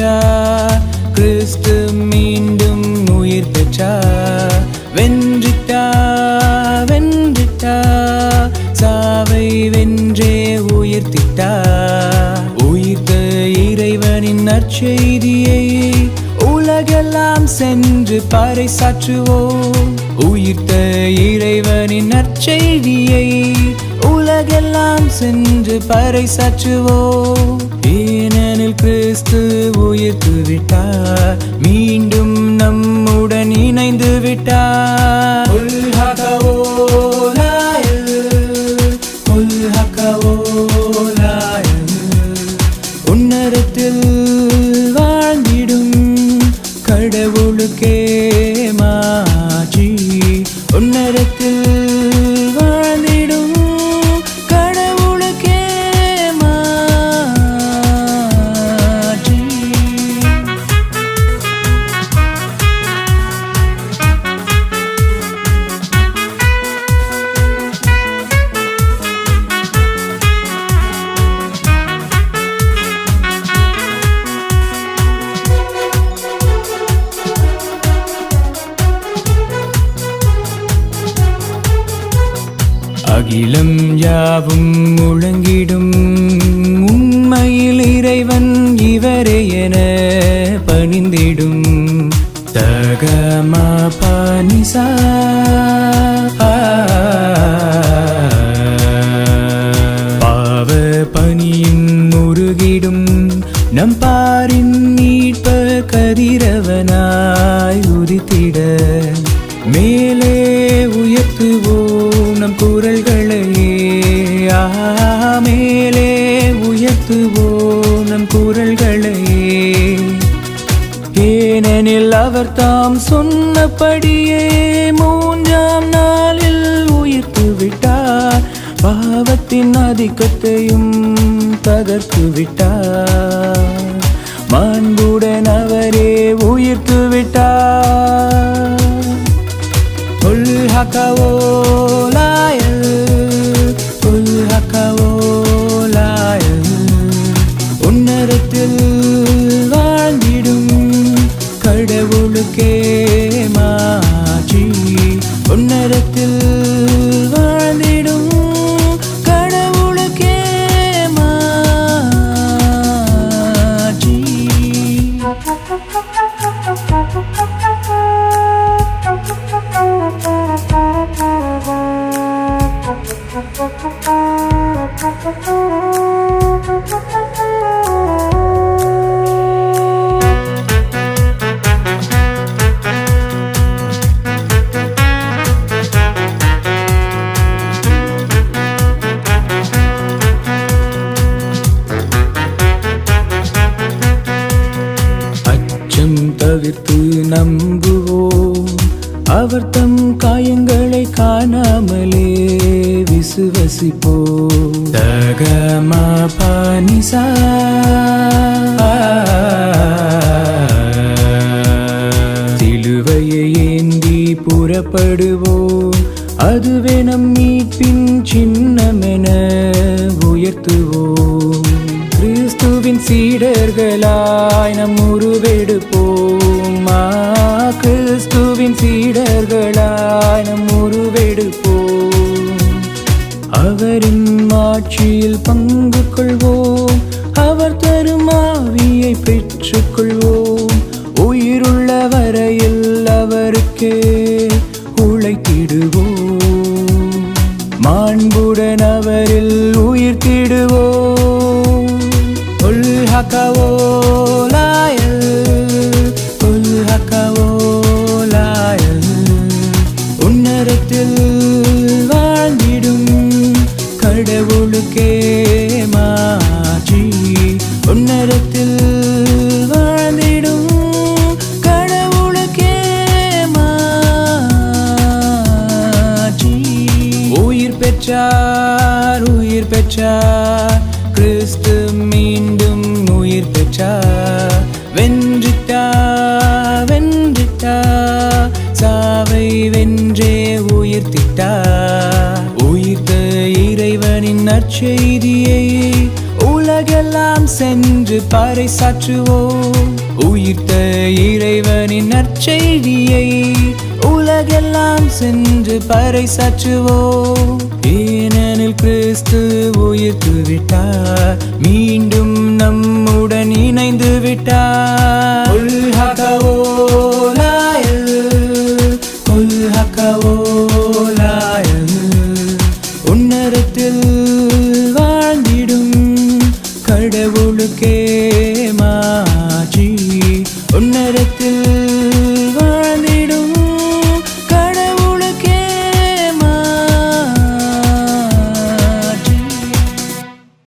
பெற்றார், கிறிஸ்து மீண்டும் உயிர் பெற்றார். வென்றிட்டார் வென்றிட்டார், சாவை வென்றே உயிர்த்திட்டார். உயிர்த்த இறைவனின் நற்செய்தியை உலகெல்லாம் சென்று பறைசாற்றுவோம். உயிர்த்த இறைவனின் நற்செய்தியை உலகெல்லாம் சென்று பறைசாற்றுவோம். ஏனெனில் கிறிஸ்து உயிர்த்து விட்டார், மீண்டும் நம்முடன் இணைந்து விட்டார். உன்னதத்தில் வாழ்ந்திடும் கடவுளுக்கே மாட்சி. உன்னதத்தில் வாழ்ந்திடும் கடவுளுக்கே மாட்சி. அகிலம் யாவும் முழங்கிடும், உண்மையில் இறைவன் இவரே என பணிந்திடும். தகமா பனிசா பாவ பனியும் முருகிடும், நம் பாரின் மீட்ப கதிரவனாய் உதித்திட. மேலே உயர்த்துவோம் நம் குரல்களையே, மேலே உயர்த்துவோம் நம் குரல்களையே. ஏனெனில் அவர் தாம் சொன்னபடியே மூன்றாம் நாளில் உயிர்த்து விட்டார், பாவத்தின் ஆதிக்கத்தையும் தகர்த்து விட்டார். மாண்புடன் அவரே உயிர்த்து விட்டார். உன்னதத்தில் வாழ்ந்திடும் கடவுளுக்கே மாட்சி. உன்னதத்தில் வாழ்ந்திடும் கடவுளுக்கே மாட்சி. அச்சம் தவிர்த்து நம்புவோம், அவர் தம் காயங்களை காணாமலே விசுவசிப்போம். தகமா பனிசா சிலுவையை ஏந்தி புறப்படுவோம், அதுவே நம் மீட்பின் சின்னமென உயர்த்துவோம். கிறிஸ்துவின் சீடர்களாய் நம் உருவெடுப்போம், கிறிஸ்துவின் சீடர்களாய் நம் உருவெடுப்போம். அவரின் ஆட்சியில் பங்கு கொள்வோம், அவர் தரும் ஆவியை பெற்றுக் கொள்வோம். உயிருள்ள வரையில் அவருக்கே உழைத்திடுவோம், மாண்புடன் அவரில் உயிர்த்திடுவோம். உன்னதத்தில் வாழ்ந்திடும் கடவுளுக்கே மாட்சி. உன்னதத்தில் வாழ்ந்திடும் கடவுளுக்கே மாட்சி. உயிர் பெற்றார் உயிர் பெற்றார், கிறிஸ்து மீண்டும் உயிர் பெற்றார். வென்றிட்டார் வென்றிட்டார், சாவை வென்றே உயிர்த்திட்டார். உயிர்த்த இறைவனின் நற்செய்தியை உலகெல்லாம் சென்று பறைசாற்றுவோம் உயிர்த்த இறைவனின் நற்செய்தியை உலகெல்லாம் சென்று பறைசாற்றுவோம் ஏனெனில் கிறிஸ்து உயிர்த்து விட்டார் மீண்டும் நம்முடன் இணைந்து விட்டார் உன்னதத்தில் வாழ்ந்திடும் கடவுளுக்கே மாற்றி உன்னதத்தில்